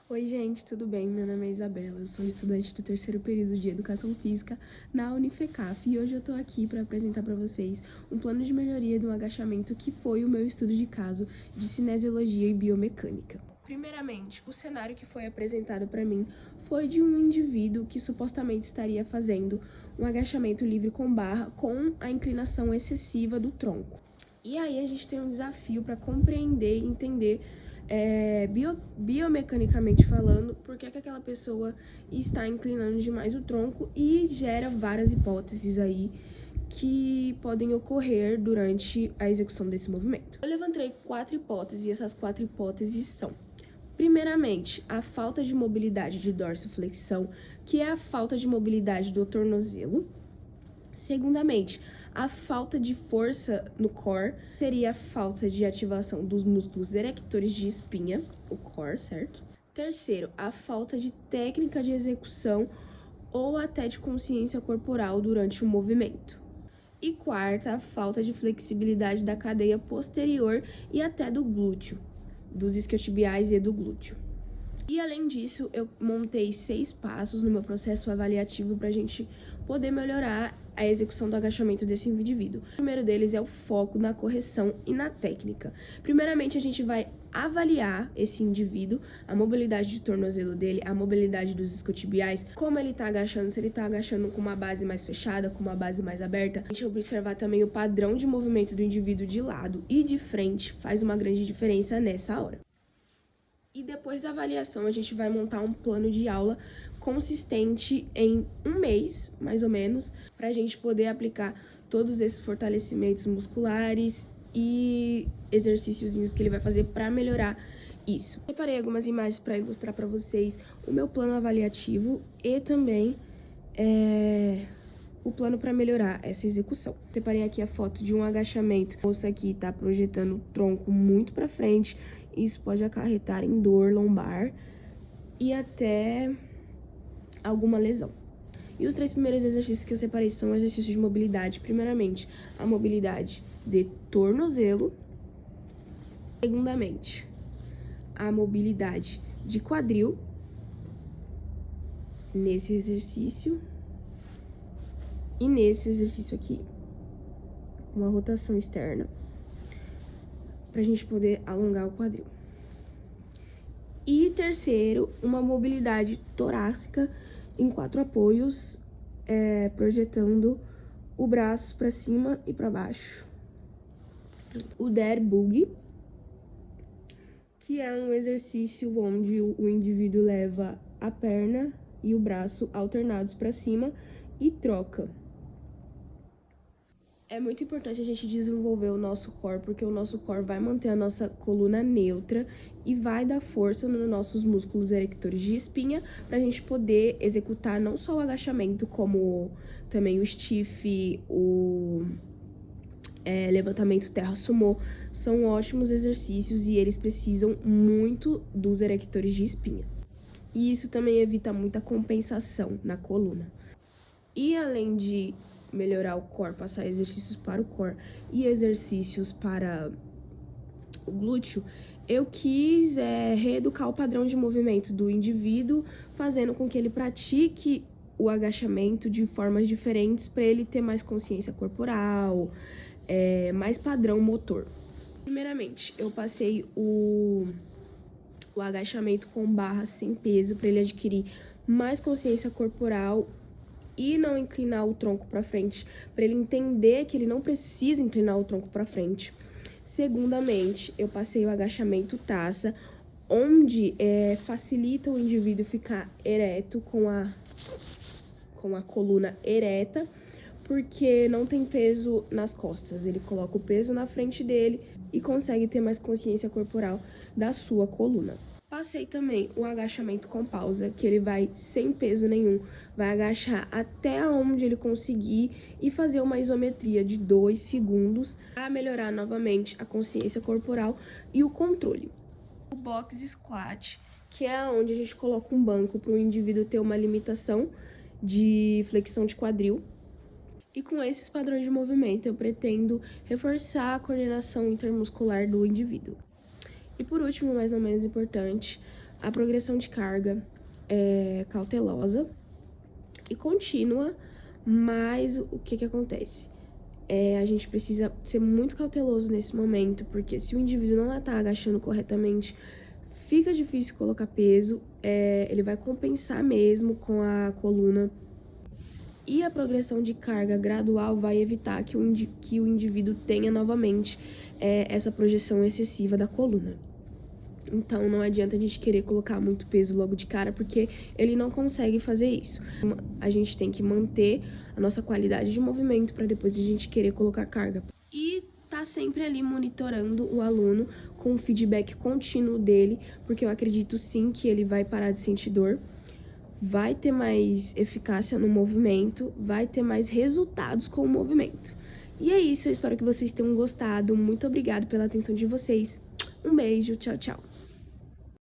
Oi, gente, tudo bem? Meu nome é Isabela, eu sou estudante do terceiro período de Educação Física na Unifecaf e hoje eu tô aqui para apresentar para vocês um plano de melhoria do agachamento que foi o meu estudo de caso de cinesiologia e biomecânica. Primeiramente, o cenário que foi apresentado para mim foi de um indivíduo que supostamente estaria fazendo um agachamento livre com barra com a inclinação excessiva do tronco. E aí a gente tem um desafio para compreender e entender biomecanicamente falando, por que aquela pessoa está inclinando demais o tronco e gera várias hipóteses aí que podem ocorrer durante a execução desse movimento. Eu levantei 4 hipóteses e essas 4 hipóteses são: primeiramente, a falta de mobilidade de dorsiflexão, que é a falta de mobilidade do tornozelo. Segundamente, a falta de força no core seria a falta de ativação dos músculos erectores de espinha, o core, certo? Terceiro, a falta de técnica de execução ou até de consciência corporal durante o movimento. E quarta, a falta de flexibilidade da cadeia posterior e até do glúteo, dos isquiotibiais e do glúteo. E além disso, eu montei 6 passos no meu processo avaliativo para a gente poder melhorar a execução do agachamento desse indivíduo. O primeiro deles é o foco na correção e na técnica. Primeiramente, a gente vai avaliar esse indivíduo, a mobilidade de tornozelo dele, a mobilidade dos isquiotibiais, como ele tá agachando, se ele tá agachando com uma base mais fechada, com uma base mais aberta. A gente vai observar também o padrão de movimento do indivíduo de lado e de frente, faz uma grande diferença nessa hora. E depois da avaliação, a gente vai montar um plano de aula consistente em um mês, mais ou menos, para a gente poder aplicar todos esses fortalecimentos musculares e exercíciozinhos que ele vai fazer para melhorar isso. Separei algumas imagens para ilustrar para vocês o meu plano avaliativo e também o plano para melhorar essa execução. Separei aqui a foto de um agachamento. A moça aqui está projetando o tronco muito para frente. Isso pode acarretar em dor lombar e até alguma lesão. E os 3 primeiros exercícios que eu separei são exercícios de mobilidade. Primeiramente, a mobilidade de tornozelo. Segundamente, a mobilidade de quadril. Nesse exercício. E nesse exercício aqui, uma rotação externa, pra gente poder alongar o quadril. E terceiro, uma mobilidade torácica em 4 apoios, projetando o braço para cima e para baixo. O Dead Bug, que é um exercício onde o indivíduo leva a perna e o braço alternados para cima e troca. É muito importante a gente desenvolver o nosso core, porque o nosso core vai manter a nossa coluna neutra e vai dar força nos nossos músculos erectores de espinha para a gente poder executar não só o agachamento, como também o stiff, o levantamento terra sumô. São ótimos exercícios e eles precisam muito dos erectores de espinha. E isso também evita muita compensação na coluna. E além de melhorar o core, passar exercícios para o core e exercícios para o glúteo, eu quis reeducar o padrão de movimento do indivíduo, fazendo com que ele pratique o agachamento de formas diferentes para ele ter mais consciência corporal, mais padrão motor. Primeiramente, eu passei o agachamento com barra sem peso para ele adquirir mais consciência corporal e não inclinar o tronco para frente, para ele entender que ele não precisa inclinar o tronco para frente. Segundamente, eu passei o agachamento taça, onde facilita o indivíduo ficar ereto com a coluna ereta, porque não tem peso nas costas. Ele coloca o peso na frente dele e consegue ter mais consciência corporal da sua coluna. Passei também o agachamento com pausa, que ele vai sem peso nenhum, vai agachar até onde ele conseguir e fazer uma isometria de 2 segundos para melhorar novamente a consciência corporal e o controle. O box squat, que é onde a gente coloca um banco para o indivíduo ter uma limitação de flexão de quadril. E com esses padrões de movimento, eu pretendo reforçar a coordenação intermuscular do indivíduo. E por último, mas não menos importante, A progressão de carga é cautelosa e contínua, mas o que acontece? A gente precisa ser muito cauteloso nesse momento, porque se o indivíduo não está agachando corretamente, fica difícil colocar peso, ele vai compensar mesmo com a coluna. E a progressão de carga gradual vai evitar que o indivíduo tenha novamente essa projeção excessiva da coluna. Então, não adianta a gente querer colocar muito peso logo de cara, porque ele não consegue fazer isso. A gente tem que manter a nossa qualidade de movimento para depois a gente querer colocar carga. E tá sempre ali monitorando o aluno com o feedback contínuo dele, porque eu acredito sim que ele vai parar de sentir dor, vai ter mais eficácia no movimento, vai ter mais resultados com o movimento. E é isso, eu espero que vocês tenham gostado. Muito obrigada pela atenção de vocês. Um beijo, tchau, tchau.